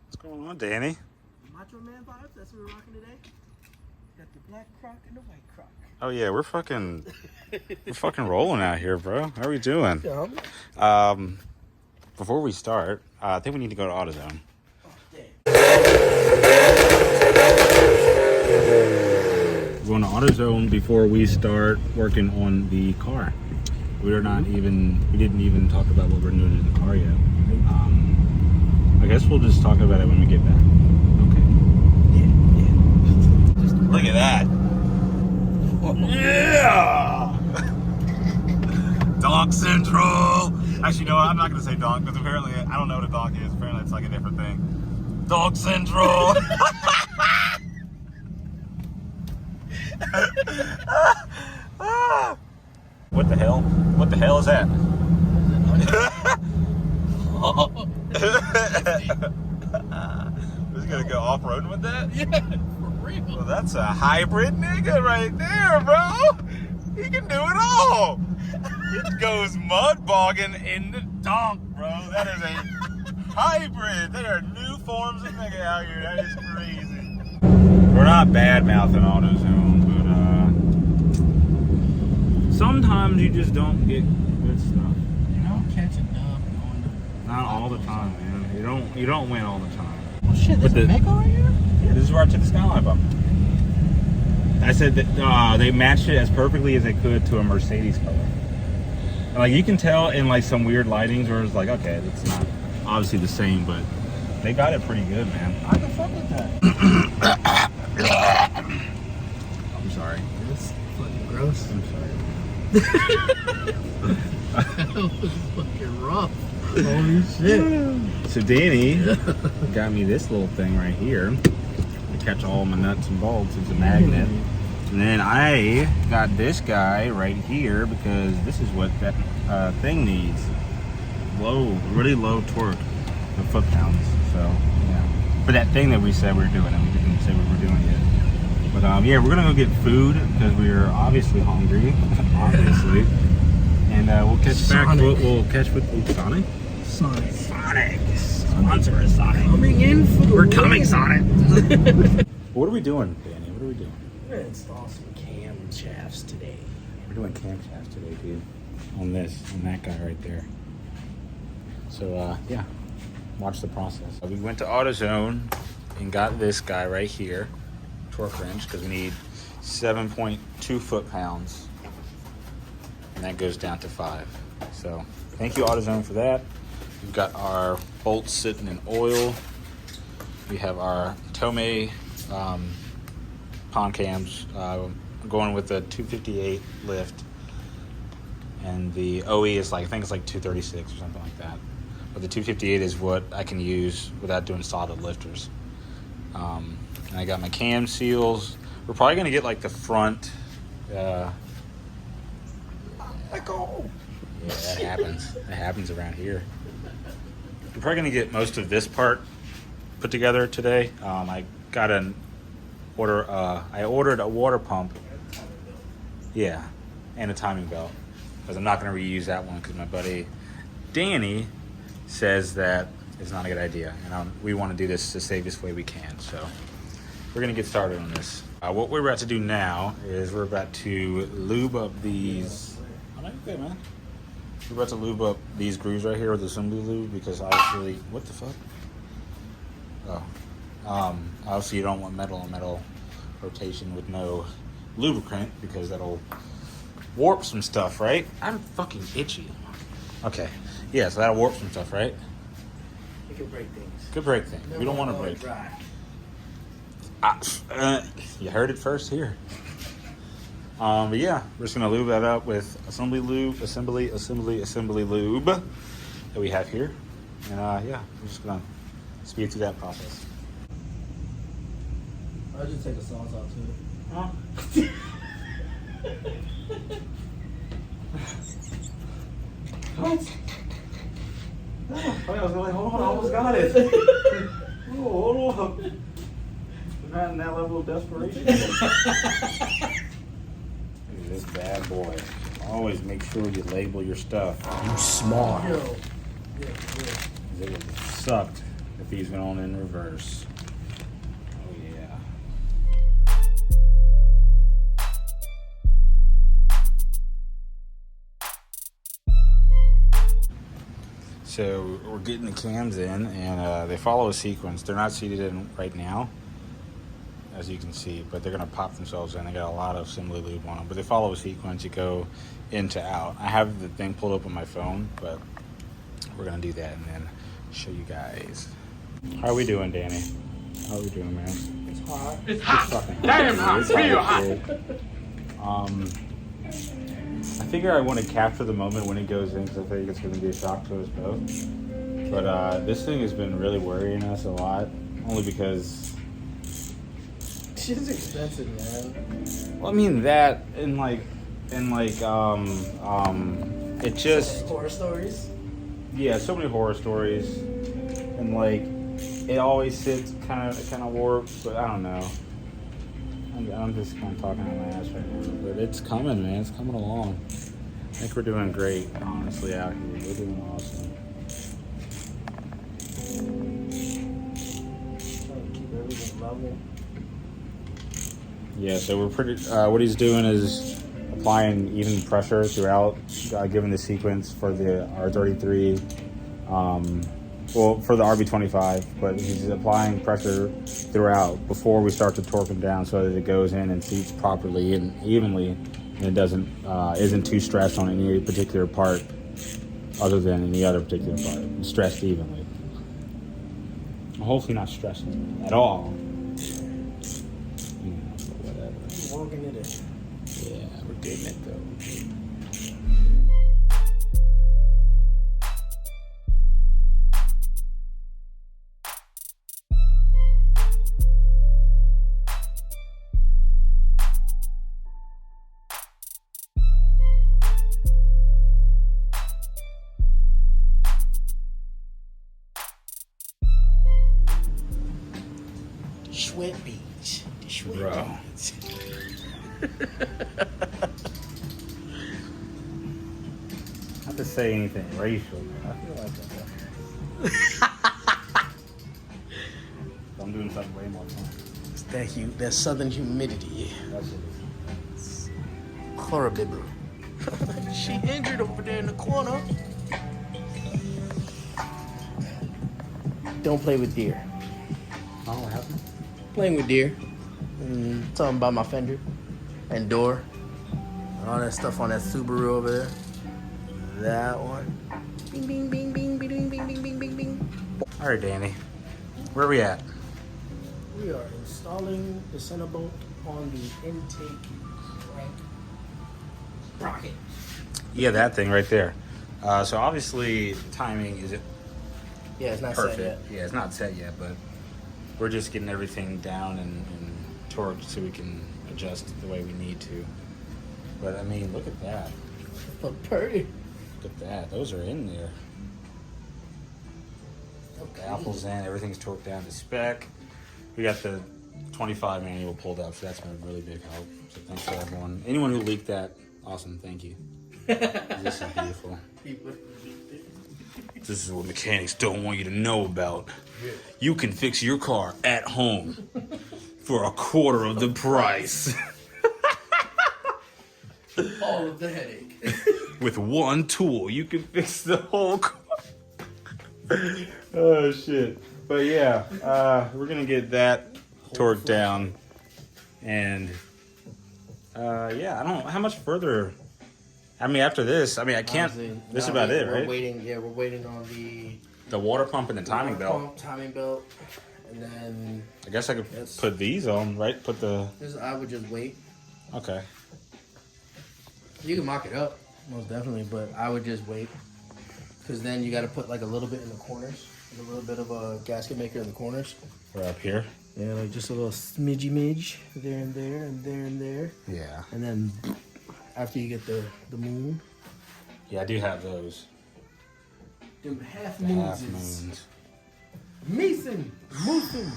What's going on, Danny? Macho Man vibes, that's what we're rocking today. Got the black croc and the white croc. Oh yeah, we're fucking rolling out here, bro. How are we doing? Before we start, I think we need to go to AutoZone. We're going to AutoZone before we start working on the car. We didn't even talk about what we're doing in the car yet. I guess we'll just talk about it when we get back. Okay. Yeah. Look at that. Yeah. Donk Central. Actually, no, I'm not gonna say donk because apparently I don't know what a donk is. Apparently, it's like a different thing. Donk Central. What the hell? What the hell is that? Is he gonna go off-roading with that? Yeah, for real. Well, that's a hybrid nigga right there, bro. He can do it all. He goes mud bogging in the donk, bro. That is a hybrid. There are new forms of nigga out here. That is crazy. We're not bad-mouthing AutoZone, but sometimes you just don't get good stuff. You know, catching up. Not all the time, man. You don't win all the time. Oh shit, there's a Mecca right here? Yeah, this is where I took the skyline bumper. I said that they matched it as perfectly as they could to a Mercedes color. And like you can tell in like some weird lightings where it's like, okay, it's not obviously the same, but they got it pretty good, man. I can fuck with that. I'm sorry. That's fucking gross. I'm sorry. That was fucking rough. Holy shit. So Danny got me this little thing right here to catch all my nuts and bolts. It's a magnet. And then I got this guy right here because this is what that thing needs. Really low torque for foot-pounds. So, yeah. For that thing that we said we were doing, and we didn't say we were doing yet. But yeah, we're gonna go get food because we're obviously hungry. Obviously. And we'll catch back. We'll catch with Sonic. Sonic. Sponsor us, Sonic. Coming in for the We're coming, Sonic. What are we doing, Danny? What are we doing? We're gonna install some cam shafts today. We're doing camshafts today, dude. On that guy right there. So yeah, watch the process. We went to AutoZone and got this guy right here, torque wrench, because we need 7.2 foot-pounds. And that goes down to 5. So thank you, AutoZone, for that. We've got our bolts sitting in oil. We have our TOMEI PONCAMS going with the 258 lift. And the OE is like, I think it's like 236 or something like that. But the 258 is what I can use without doing solid lifters. And I got my cam seals. We're probably gonna get like the front. Let go. Yeah, that happens. That happens around here. We're probably gonna get most of this part put together today. I got I ordered a water pump. Yeah, and a timing belt because I'm not gonna reuse that one because my buddy Danny says that it's not a good idea, and we want to do this the safest way we can. So we're gonna get started on this. What we're about to do now is we're about to lube up these. Okay, man. We're about to lube up these grooves right here with assembly lube because obviously, what the fuck? Oh, obviously you don't want metal on metal rotation with no lubricant because that'll warp some stuff, right? I'm fucking itchy. Okay, yeah, so that'll warp some stuff, right? It could break things. Could break things. We don't want to break. You heard it first here. But yeah, we're just gonna lube that up with assembly lube that we have here, and yeah, we're just gonna speed through that process. I'll just take the sauce out too. Huh? What? Oh, I was like, hold on, I almost got it. Oh, hold on. We're not in that level of desperation. This bad boy. Always make sure you label your stuff. You smart. Yo. It would have sucked if these went on in reverse. Oh yeah. So we're getting the cams in, and they follow a sequence. They're not seated in right now, as you can see, but they're gonna pop themselves in. They got a lot of assembly lube on them, but they follow a sequence. You go in to out. I have the thing pulled up on my phone, but we're gonna do that and then show you guys. How are we doing, Danny? How are we doing, man? It's hot. It's hot. Fucking Damn hot. It's Real hot. I figure I want to capture the moment when it goes in, because I think it's going to be a shock to us both. But this thing has been really worrying us a lot, only because. Shit's expensive, man. Well, I mean that, and it just. Horror stories. Yeah, so many horror stories, and like it always sits kind of warped, but I don't know. I'm just kind of talking out my ass right now, but it's coming, man. It's coming along. I think we're doing great, honestly, out here. We're doing awesome. Trying to keep everything level. Yeah, so we're pretty. What he's doing is applying even pressure throughout, given the sequence for the R33. Well, for the RB25, but he's applying pressure throughout before we start to torque him down, so that it goes in and seats properly and evenly, and it isn't too stressed on any particular part, other than any other particular part. It's stressed evenly. Hopefully not stressed at all. Whatever. Walking it in. Yeah, we're getting it though. Sweat beach. The sweat Bro. beach. Not to say anything racial, man. I feel like I'm doing something way more fun. It's that southern humidity. That's it. Horrible. She injured over there in the corner. Don't play with deer. Oh, what happened? Playing with deer. And talking about my fender and door. And all that stuff on that Subaru over there. That one. Bing, bing, bing, bing, bing, bing, bing, bing, bing, bing. All right, Danny. Where are we at? We are installing the center bolt on the intake crank rocket. Yeah, that thing right there. So obviously, timing isn't Yeah, it's not perfect. set yet. Yeah, it's not set yet, but we're just getting everything down and torqued so we can adjust the way we need to. But I mean, look at that. Oh, pretty. Look at that. Those are in there. The apple's in. Everything's torqued down to spec. We got the 25 manual pulled up, so that's been a really big help. So thanks to everyone. Anyone who leaked that, awesome. Thank you. This is beautiful. This is what mechanics don't want you to know about. You can fix your car at home for a quarter of the price. All of the headache. With one tool, you can fix the whole car. Oh shit! But yeah, we're gonna get that torqued down, and yeah, I don't know how much further. I mean, after this, I can't. Honestly, This is no, about it, we're right? Waiting. Yeah, we're waiting on The water pump and the timing water belt. pump, timing belt, and then I guess I could Yes. put these on, right? Put the. I would just wait. Okay. You can mock it up, most definitely, but I would just wait. Because then you got to put like a little bit in the corners. Like a little bit of a gasket maker in the corners. We're up here. Yeah, like just a little smidgy midge there and there and there and there. Yeah. And then after you get the moon. Yeah, I do have those. Them half The moons. half moons. Mason! Moosin!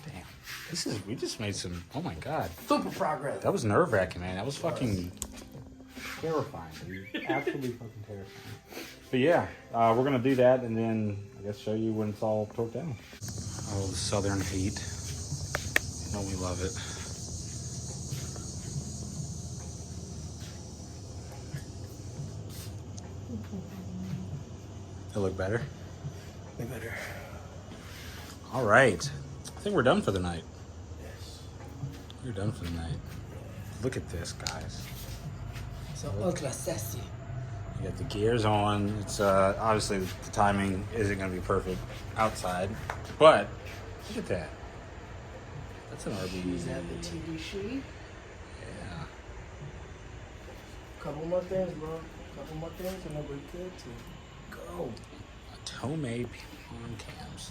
Damn. We just made some. Oh my god. Super progress. That was nerve wracking, man. That was fucking terrifying, dude. Absolutely fucking terrifying. But yeah, we're gonna do that and then I guess show you when it's all torqued down. Oh, the southern heat. Don't we love it? It look better? Way better. All right. I think we're done for the night. Yes. We're done for the night. Look at this, guys. So ultra sassy. You got the gears on. It's obviously the timing isn't going to be perfect outside, but look at that. That's an RB. Is that the TV sheet? Yeah. Couple more things, bro. Couple more things, and then we're good to go. A TOMEI PONCAMS.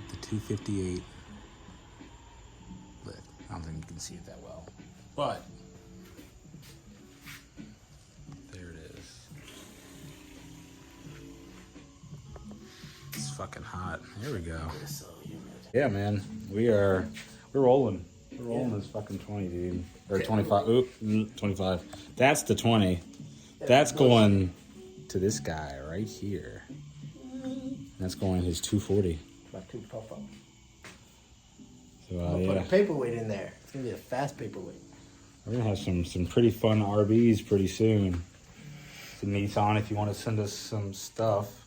The 258. But I don't think you can see it that well. But there it is. It's fucking hot. Here we go. It's so humid. Yeah, man. We're rolling. We're rolling this fucking 20, dude. Or 25. Oop, 25. That's the 20. That's going to this guy right here. That's going his 240. My 244. So I'm gonna yeah, put a paperweight in there. It's gonna be a fast paperweight. we're gonna have some pretty fun RBs pretty soon. To Nissan, if you want to send us some stuff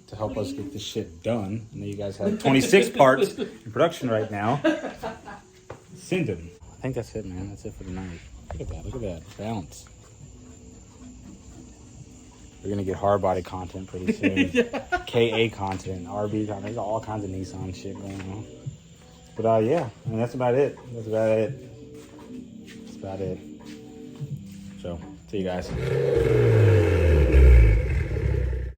to help us get this shit done. I know you guys have 26 parts in production right now. Send them. I think that's it, man. That's it for the night. Look at that. Look at that. Balance. We're going to get hard body content pretty soon. KA content, RB content. There's all kinds of Nissan shit going on. But yeah, I mean, that's about it. That's about it. That's about it. So, see you guys.